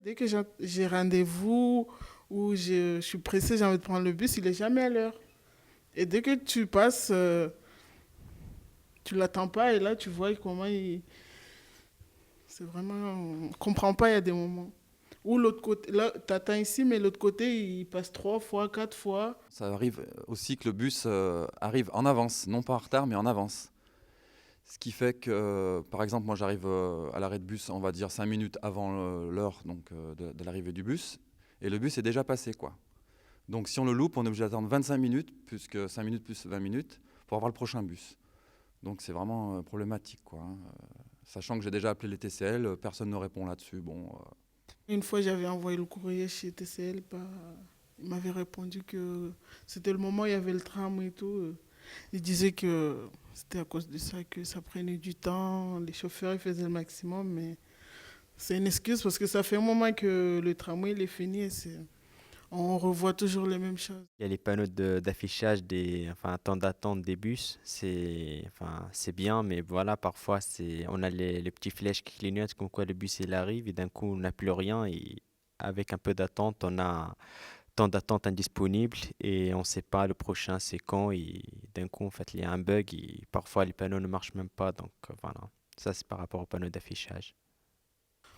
Dès que j'ai rendez-vous ou je suis pressée, j'ai envie de prendre le bus, il est jamais à l'heure. Et dès que tu passes, tu l'attends pas et là tu vois comment il... C'est vraiment... On comprend pas, il y a des moments. Ou l'autre côté, là t'attends ici, mais l'autre côté il passe 3 fois, 4 fois. Ça arrive aussi que le bus arrive en avance, non pas en retard, mais en avance. Ce qui fait que, par exemple, moi j'arrive à l'arrêt de bus, on va dire 5 minutes avant l'heure donc, de l'arrivée du bus, et le bus est déjà passé, quoi. Donc si on le loupe, on est obligé d'attendre 25 minutes, puisque 5 minutes plus 20 minutes, pour avoir le prochain bus. Donc c'est vraiment problématique, quoi, hein. Sachant que j'ai déjà appelé les TCL, personne ne répond là-dessus. Bon, Une fois j'avais envoyé le courrier chez TCL, bah, il m'avait répondu que c'était le moment où il y avait le tram et tout. Il disait que c'était à cause de ça que ça prenait du temps, les chauffeurs ils faisaient le maximum, mais c'est une excuse parce que ça fait un moment que le tramway il est fini et on revoit toujours les mêmes choses. Il y a les panneaux d'affichage enfin, temps d'attente des bus, c'est bien, mais voilà, parfois on a les petits flèches qui clignotent comme quoi le bus il arrive et d'un coup on n'a plus rien et avec un peu d'attente, on a temps d'attente indisponible et on ne sait pas le prochain c'est quand et d'un coup en fait il y a un bug et parfois les panneaux ne marchent même pas, donc voilà, ça c'est par rapport aux panneaux d'affichage.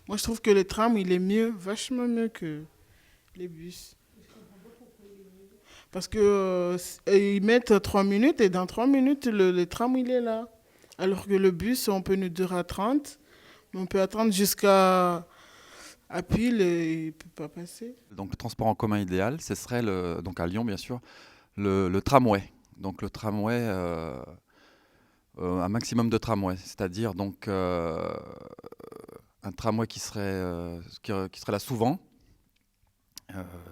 Moi je trouve que le tram il est mieux, vachement mieux que les bus. Parce que ils mettent 3 minutes et dans 3 minutes le tram il est là. Alors que le bus on peut nous durer à 30, mais on peut attendre jusqu'à à pile et il ne peut pas passer. donc le transport en commun idéal, ce serait, donc à Lyon bien sûr, le tramway. Donc le tramway, un maximum de tramways, c'est-à-dire donc un tramway qui serait là souvent,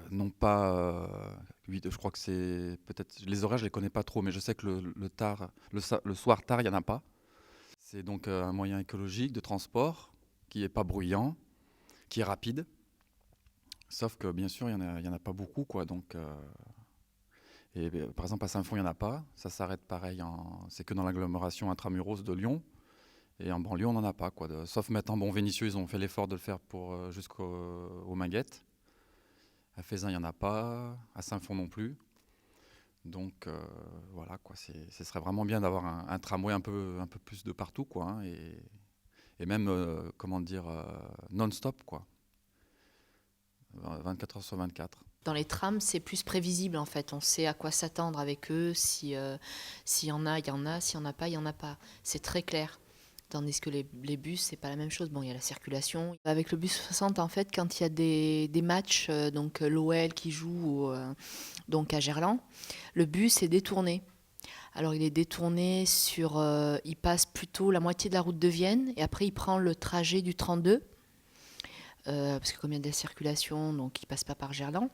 non pas je crois que c'est peut-être les horaires je les connais pas trop, mais je sais que le soir tard il y en a pas. C'est donc un moyen écologique de transport qui est pas bruyant, qui est rapide, sauf que bien sûr il y en a pas beaucoup, quoi. Donc par exemple à Saint-Fond il y en a pas, ça s'arrête pareil c'est que dans l'agglomération intramuros de Lyon. Et en banlieue, on n'en a pas, quoi. Sauf maintenant, bon, Vénissieux, ils ont fait l'effort de le faire jusqu'aux Minguettes. À Fézin, il n'y en a pas. À Saint-Fond non plus. Donc voilà, quoi. Ce serait vraiment bien d'avoir un tramway un peu plus de partout, quoi, hein, et même, comment dire, non-stop, quoi. 24 heures sur 24. Dans les trams, c'est plus prévisible en fait. On sait à quoi s'attendre avec eux. S'il y en a, il y en a. S'il n'y en a pas, il n'y en a pas. C'est très clair. Tandis que les bus, c'est pas la même chose. Bon, il y a la circulation. Avec le bus 60, en fait, quand il y a des matchs, donc l'OL qui joue donc à Gerland, le bus est détourné. Alors il est détourné il passe plutôt la moitié de la route de Vienne et après il prend le trajet du 32, parce que comme il y a de la circulation, donc il passe pas par Gerland.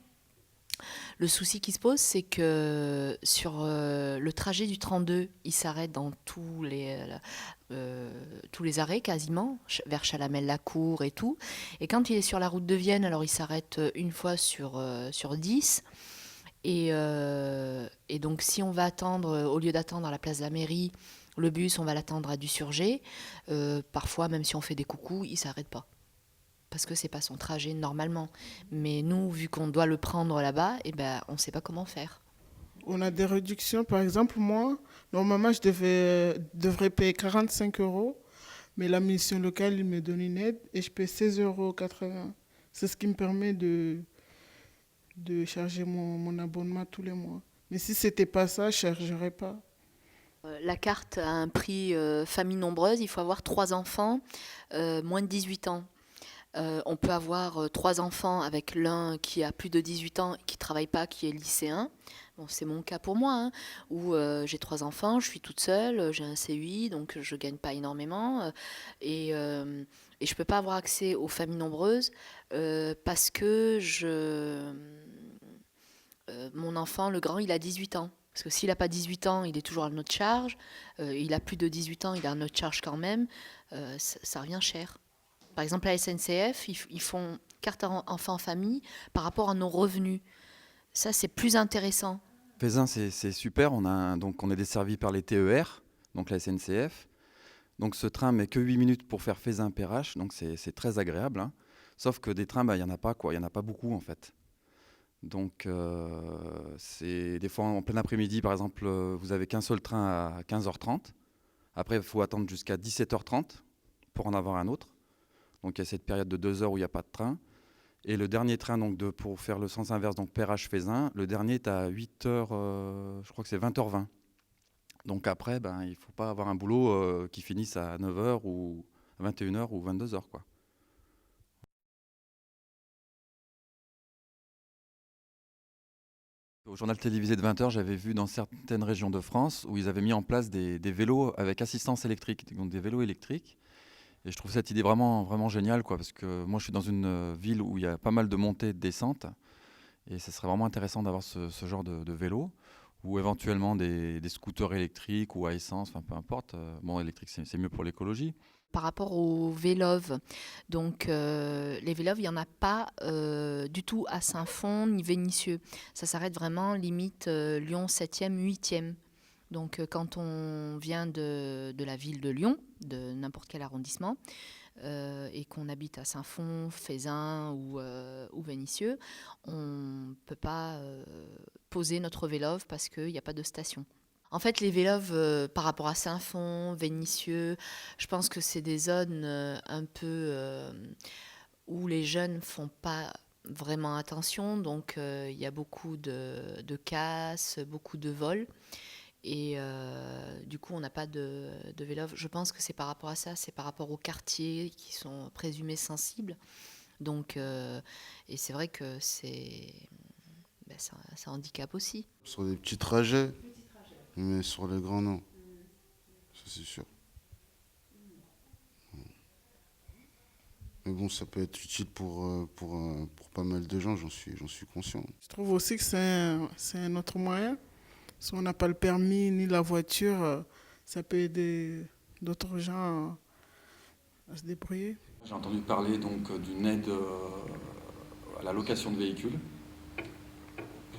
Le souci qui se pose, c'est que sur le trajet du 32, il s'arrête dans tous les arrêts quasiment, vers Chalamel-la-Cour et tout. Et quand il est sur la route de Vienne, alors il s'arrête une fois sur 10. Et donc si on va attendre, au lieu d'attendre à la place de la mairie, le bus, on va l'attendre à Dusurgé. Parfois, même si on fait des coucous, il ne s'arrête pas. Parce que c'est pas son trajet normalement. Mais nous, vu qu'on doit le prendre là-bas, eh ben, on ne sait pas comment faire. On a des réductions, par exemple, moi, normalement, devrais payer 45 euros, mais la mission locale, il me donne une aide et je paie 16,80 €. C'est ce qui me permet de charger mon abonnement tous les mois. Mais si c'était pas ça, je ne chargerais pas. La carte a un prix famille nombreuse. Il faut avoir 3 enfants, moins de 18 ans. On peut avoir 3 enfants avec l'un qui a plus de 18 ans, qui ne travaille pas, qui est lycéen. Bon, c'est mon cas pour moi, hein, où j'ai 3 enfants, je suis toute seule, j'ai un CUI, donc je ne gagne pas énormément. Et je ne peux pas avoir accès aux familles nombreuses parce que Mon enfant, le grand, il a 18 ans. Parce que s'il n'a pas 18 ans, il est toujours à notre charge. Il a plus de 18 ans, il est à notre charge quand même. Ça revient cher. Par exemple, la SNCF, ils font carte enfant famille par rapport à nos revenus. Ça, c'est plus intéressant. Pézin, c'est super. Donc on est desservi par les TER, donc la SNCF. Donc ce train met que 8 minutes pour faire Pézin-Perrache, donc c'est très agréable, hein. Sauf que des trains, il n'y en a pas, quoi. Il n'y en a pas beaucoup, en fait. Donc c'est des fois en plein après-midi, par exemple, vous avez qu'un seul train à 15h30. Après, il faut attendre jusqu'à 17h30 pour en avoir un autre. Donc il y a cette période de 2 heures où il n'y a pas de train. Et le dernier train, donc, pour faire le sens inverse, donc Perrache-Fézin, le dernier est à 8h, je crois que c'est 20h20. Donc après, il ne faut pas avoir un boulot qui finisse à 9h ou 21h ou 22h, quoi. Au journal télévisé de 20h, j'avais vu dans certaines régions de France où ils avaient mis en place des vélos avec assistance électrique, donc des vélos électriques. Et je trouve cette idée vraiment, vraiment géniale, quoi, parce que moi je suis dans une ville où il y a pas mal de montées et de descentes. Et ce serait vraiment intéressant d'avoir ce genre de vélo, ou éventuellement des scooters électriques ou à essence, enfin peu importe. Bon, électrique c'est mieux pour l'écologie. Par rapport aux Vélov, donc les Vélov, il n'y en a pas du tout à Saint-Fond ni Vénissieux. Ça s'arrête vraiment limite Lyon 7e, 8e. Donc quand on vient de la ville de Lyon, de n'importe quel arrondissement, et qu'on habite à Saint-Fond, Fézin ou Vénissieux, on ne peut pas poser notre Vélov parce qu'il n'y a pas de station. En fait, les Vélov, par rapport à Saint-Fond, Vénissieux, je pense que c'est des zones un peu où les jeunes font pas vraiment attention. Donc, il y a beaucoup de casses, beaucoup de vols. Et du coup, on n'a pas de Vélov. Je pense que c'est par rapport à ça, c'est par rapport aux quartiers qui sont présumés sensibles. Donc, et c'est vrai que ça handicape aussi. Sur des petits trajets, mais sur les grands, non. Ça, c'est sûr. Mais bon, ça peut être utile pour pas mal de gens, j'en suis conscient. Je trouve aussi que c'est un autre moyen. Si on n'a pas le permis ni la voiture, ça peut aider d'autres gens à se débrouiller. J'ai entendu parler donc d'une aide à la location de véhicules.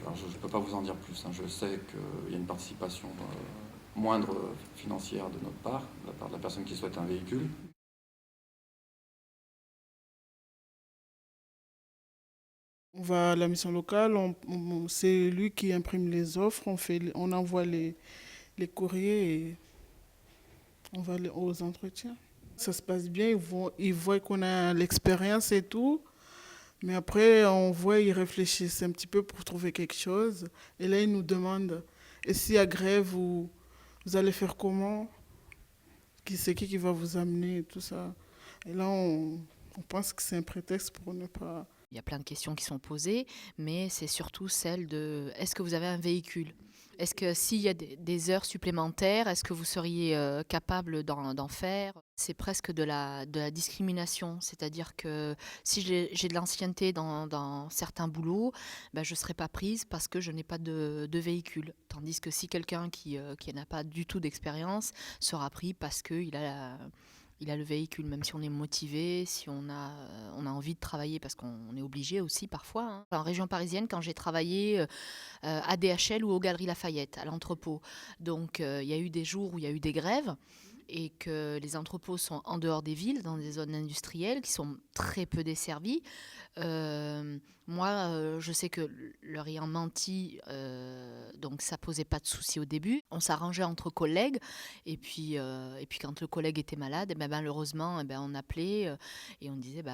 Alors, je ne peux pas vous en dire plus, hein. Je sais qu'il y a une participation moindre financière de notre part, de la part de la personne qui souhaite un véhicule. On va à la mission locale, c'est lui qui imprime les offres, on envoie les courriers et on va aux entretiens. Ça se passe bien, ils voient qu'on a l'expérience et tout. Mais après, on voit, ils réfléchissent un petit peu pour trouver quelque chose. Et là, ils nous demandent, et s'il y a grève, vous allez faire comment? C'est qui va vous amener et tout ça. Et là, on pense que c'est un prétexte pour ne pas... Il y a plein de questions qui sont posées, mais c'est surtout celle de est-ce que vous avez un véhicule? Est-ce que s'il y a des heures supplémentaires, est-ce que vous seriez capable d'en faire? C'est presque de la discrimination, c'est-à-dire que si j'ai de l'ancienneté dans certains boulots, je ne serai pas prise parce que je n'ai pas de véhicule. Tandis que si quelqu'un qui n'a pas du tout d'expérience sera pris parce qu'il a le véhicule, même si on est motivé, si on a envie de travailler, parce qu'on est obligé aussi parfois, hein. En région parisienne, quand j'ai travaillé à DHL ou aux Galeries Lafayette, à l'entrepôt, donc il y a eu des jours où il y a eu des grèves, et que les entrepôts sont en dehors des villes, dans des zones industrielles qui sont très peu desservies. Moi, je sais que leur ayant menti, donc ça posait pas de souci au début. On s'arrangeait entre collègues, et puis quand le collègue était malade, malheureusement, on appelait et on disait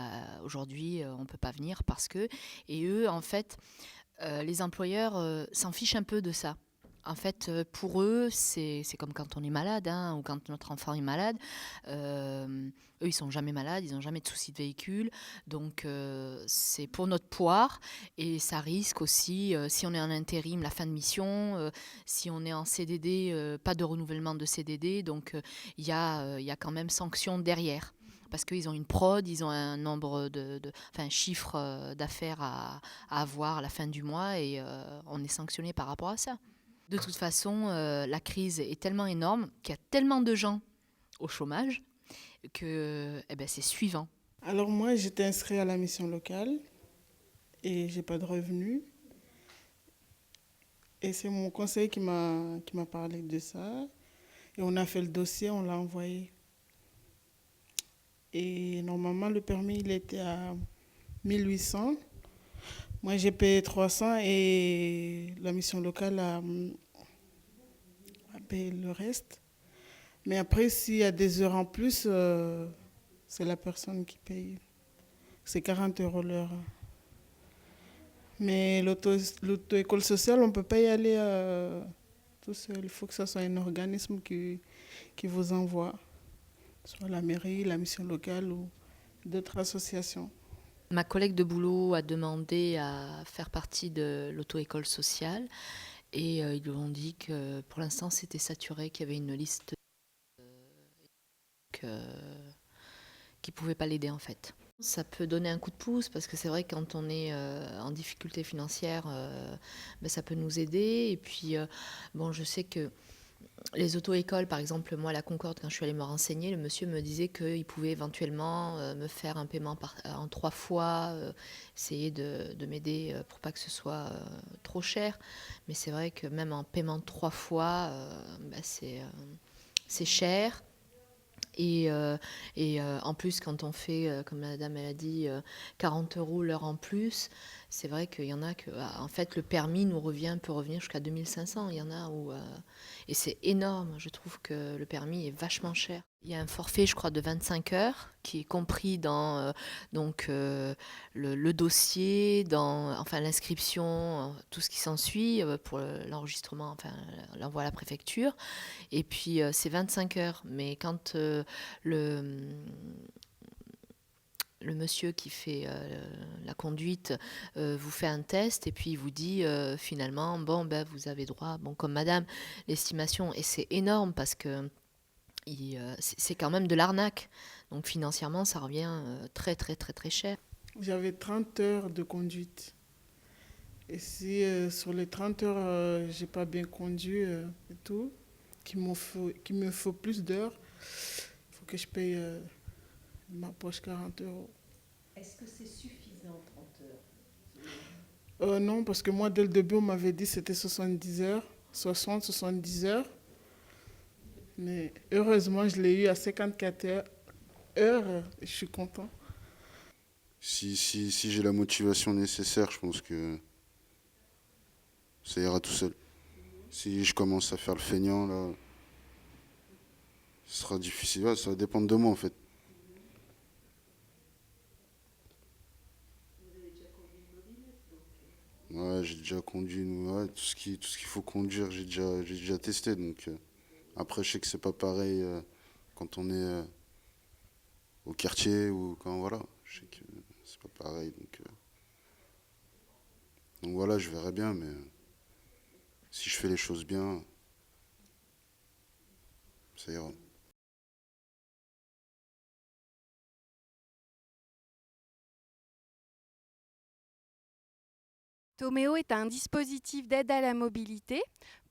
aujourd'hui on peut pas venir parce que. Et eux, en fait, les employeurs s'en fichent un peu de ça. En fait, pour eux, c'est comme quand on est malade, hein, ou quand notre enfant est malade. Eux, ils sont jamais malades, ils n'ont jamais de soucis de véhicule. Donc, c'est pour notre poire. Et ça risque aussi, si on est en intérim, la fin de mission. Si on est en CDD, pas de renouvellement de CDD. Donc, il y a quand même sanction derrière. parce qu'ils ont une prod, ils ont un nombre un chiffre d'affaires à avoir à la fin du mois et on est sanctionné par rapport à ça. De toute façon, la crise est tellement énorme qu'il y a tellement de gens au chômage que c'est suivant. Alors moi, j'étais inscrite à la mission locale et j'ai pas de revenus. Et c'est mon conseiller qui m'a parlé de ça. Et on a fait le dossier, on l'a envoyé. Et normalement, le permis, il était à 1800. Moi, j'ai payé 300 et la mission locale a payé le reste. Mais après, s'il y a des heures en plus, c'est la personne qui paye. C'est 40 € l'heure. Mais l'auto-école sociale, on ne peut pas y aller tout seul. Il faut que ce soit un organisme qui vous envoie, soit la mairie, la mission locale ou d'autres associations. Ma collègue de boulot a demandé à faire partie de l'auto-école sociale et ils lui ont dit que pour l'instant c'était saturé, qu'il y avait une liste qui ne pouvait pas l'aider en fait. Ça peut donner un coup de pouce parce que c'est vrai que quand on est en difficulté financière, ça peut nous aider. Et puis, je sais que les auto-écoles, par exemple, moi à la Concorde, quand je suis allée me renseigner, le monsieur me disait qu'il pouvait éventuellement me faire un paiement en 3 fois, essayer de m'aider pour pas que ce soit trop cher. Mais c'est vrai que même en paiement de 3 fois, c'est cher. Et en plus, quand on fait, comme la dame elle a dit, 40 € l'heure en plus, c'est vrai qu'il y en a que, en fait, le permis peut revenir jusqu'à 2500. Il y en a où, et c'est énorme. Je trouve que le permis est vachement cher. Il y a un forfait, je crois, de 25 heures qui est compris dans le dossier, dans l'inscription, tout ce qui s'ensuit pour l'enregistrement, l'envoi à la préfecture. Et puis, c'est 25 heures. Mais quand le monsieur qui fait la conduite vous fait un test et puis il vous dit finalement, vous avez droit, comme madame, l'estimation, et c'est énorme parce que c'est quand même de l'arnaque. Donc financièrement, ça revient très, très, très, très cher. J'avais 30 heures de conduite. Et si sur les 30 heures, j'ai pas bien conduit et tout, qu'il me faut plus d'heures, il faut que je paye ma poche 40 €. Est-ce que c'est suffisant, 30 heures? Non, parce que moi, dès le début, on m'avait dit que c'était 70 heures, 70 heures. Mais heureusement, je l'ai eu à 54 heures et je suis content. Si j'ai la motivation nécessaire, je pense que ça ira tout seul. Si je commence à faire le feignant, là, ce sera difficile. Ouais, ça va dépendre de moi, en fait. Ouais, j'ai déjà conduit, tout ce qu'il faut conduire, j'ai déjà testé. Donc, après, je sais que c'est pas pareil quand on est au quartier ou quand voilà. Je sais que c'est pas pareil. Donc voilà, je verrai bien, mais si je fais les choses bien, ça ira. Toméo est un dispositif d'aide à la mobilité.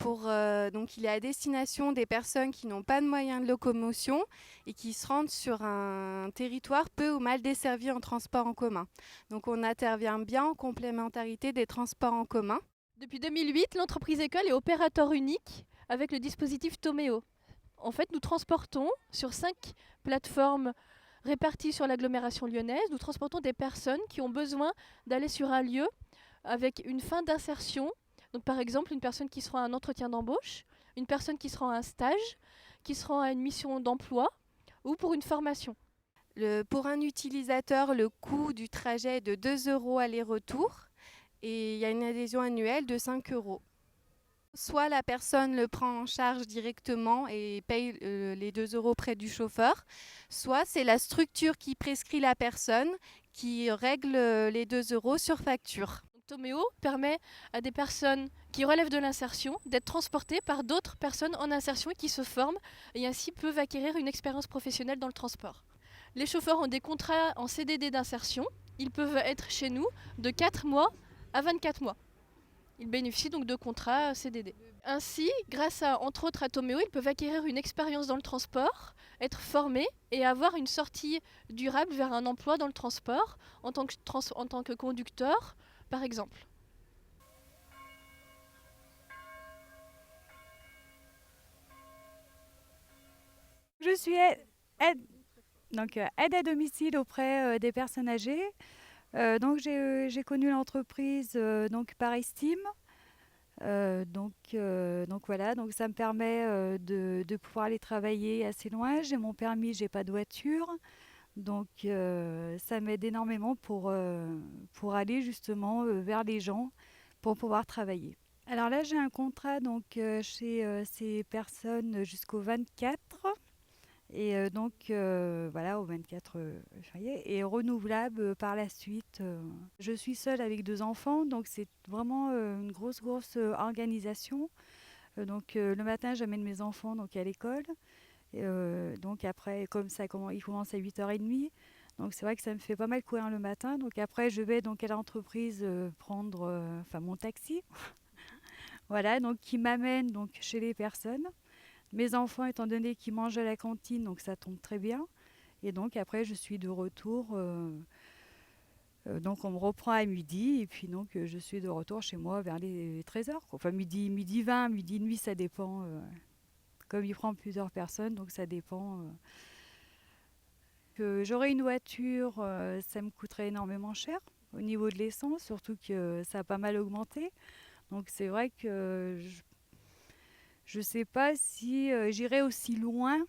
Donc il est à destination des personnes qui n'ont pas de moyens de locomotion et qui se rendent sur un territoire peu ou mal desservi en transport en commun. Donc on intervient bien en complémentarité des transports en commun. Depuis 2008, l'entreprise école est opérateur unique avec le dispositif Toméo. En fait, nous transportons sur 5 plateformes réparties sur l'agglomération lyonnaise, nous transportons des personnes qui ont besoin d'aller sur un lieu avec une fin d'insertion. Donc par exemple, une personne qui sera à un entretien d'embauche, une personne qui sera à un stage, qui sera à une mission d'emploi ou pour une formation. Pour un utilisateur, le coût du trajet est de 2 € aller-retour et il y a une adhésion annuelle de 5 €. Soit la personne le prend en charge directement et paye les 2 € près du chauffeur, soit c'est la structure qui prescrit la personne qui règle les 2 € sur facture. Toméo permet à des personnes qui relèvent de l'insertion d'être transportées par d'autres personnes en insertion qui se forment et ainsi peuvent acquérir une expérience professionnelle dans le transport. Les chauffeurs ont des contrats en CDD d'insertion. Ils peuvent être chez nous de 4 mois à 24 mois. Ils bénéficient donc de contrats CDD. Ainsi, grâce entre autres à Toméo, ils peuvent acquérir une expérience dans le transport, être formés et avoir une sortie durable vers un emploi dans le transport en tant que conducteur, par exemple. Je suis aide à domicile auprès des personnes âgées. Donc j'ai connu l'entreprise donc par Estime. Donc voilà, donc ça me permet de pouvoir aller travailler assez loin. J'ai mon permis, j'ai pas de voiture. Donc ça m'aide énormément pour aller justement vers les gens pour pouvoir travailler. Alors là, j'ai un contrat donc chez ces personnes jusqu'au 24. Et donc voilà, au 24 février, et renouvelable par la suite. Je suis seule avec 2 enfants, donc c'est vraiment une grosse organisation. Donc le matin, j'amène mes enfants donc, à l'école. Donc après, comme ça, ils commencent à 8h30. Donc c'est vrai que ça me fait pas mal courir le matin. Donc après, je vais donc à l'entreprise prendre mon taxi. Voilà, donc qui m'amène donc chez les personnes. Mes enfants, étant donné qu'ils mangent à la cantine, donc ça tombe très bien. Et donc après, je suis de retour. Donc on me reprend à midi et puis donc je suis de retour chez moi vers les 13h. Enfin midi 20, midi et demi, ça dépend. Comme il prend plusieurs personnes, donc ça dépend. J'aurais une voiture, ça me coûterait énormément cher au niveau de l'essence, surtout que ça a pas mal augmenté. Donc c'est vrai que je ne sais pas si j'irai aussi loin,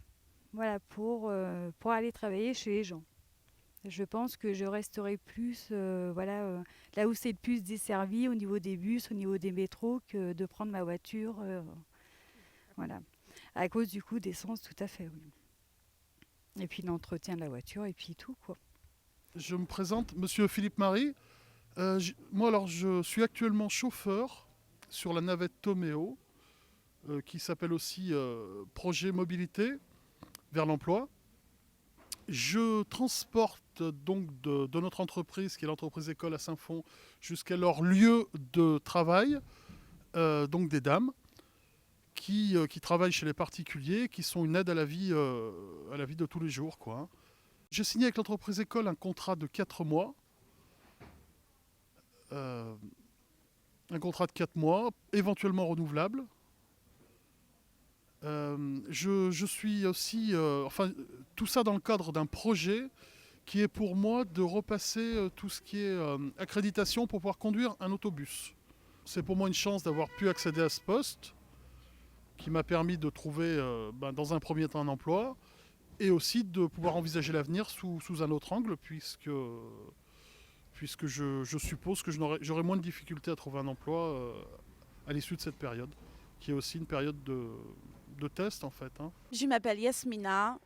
voilà, pour aller travailler chez les gens. Je pense que je resterai plus là où c'est le plus desservi au niveau des bus, au niveau des métros, que de prendre ma voiture. Voilà. À cause du coût d'essence, tout à fait, oui. Et puis l'entretien de la voiture et puis tout, quoi. Je me présente, Monsieur Philippe Marie. Moi, alors, je suis actuellement chauffeur sur la navette Toméo, qui s'appelle aussi Projet Mobilité vers l'emploi. Je transporte donc de notre entreprise, qui est l'entreprise école à Saint-Fond, jusqu'à leur lieu de travail, donc des dames qui travaillent chez les particuliers, qui sont une aide à la vie de tous les jours, quoi. J'ai signé avec l'entreprise école un contrat de 4 mois. Un contrat de 4 mois, éventuellement renouvelable. Je suis aussi... tout ça dans le cadre d'un projet qui est pour moi de repasser tout ce qui est accréditation pour pouvoir conduire un autobus. C'est pour moi une chance d'avoir pu accéder à ce poste qui m'a permis de trouver dans un premier temps un emploi et aussi de pouvoir envisager l'avenir sous un autre angle puisque je suppose que j'aurai moins de difficultés à trouver un emploi à l'issue de cette période, qui est aussi une période de test en fait. Hein. Je m'appelle Yasmina,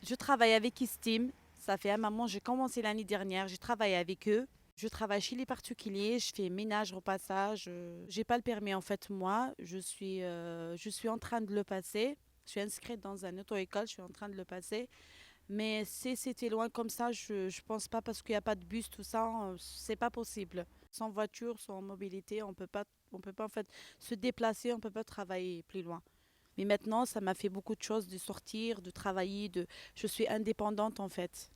je travaille avec Estime. Ça fait un moment, j'ai commencé l'année dernière, j'ai travaillé avec eux. Je travaille chez les particuliers, je fais ménage, repassage. J'ai pas le permis en fait moi, je suis en train de le passer. Je suis inscrite dans une auto-école, je suis en train de le passer. Mais si c'était loin comme ça, je pense pas parce qu'il n'y a pas de bus, tout ça, c'est pas possible. Sans voiture, sans mobilité, on peut pas en fait se déplacer, on peut pas travailler plus loin. Mais maintenant, ça m'a fait beaucoup de choses de sortir, de travailler, je suis indépendante en fait.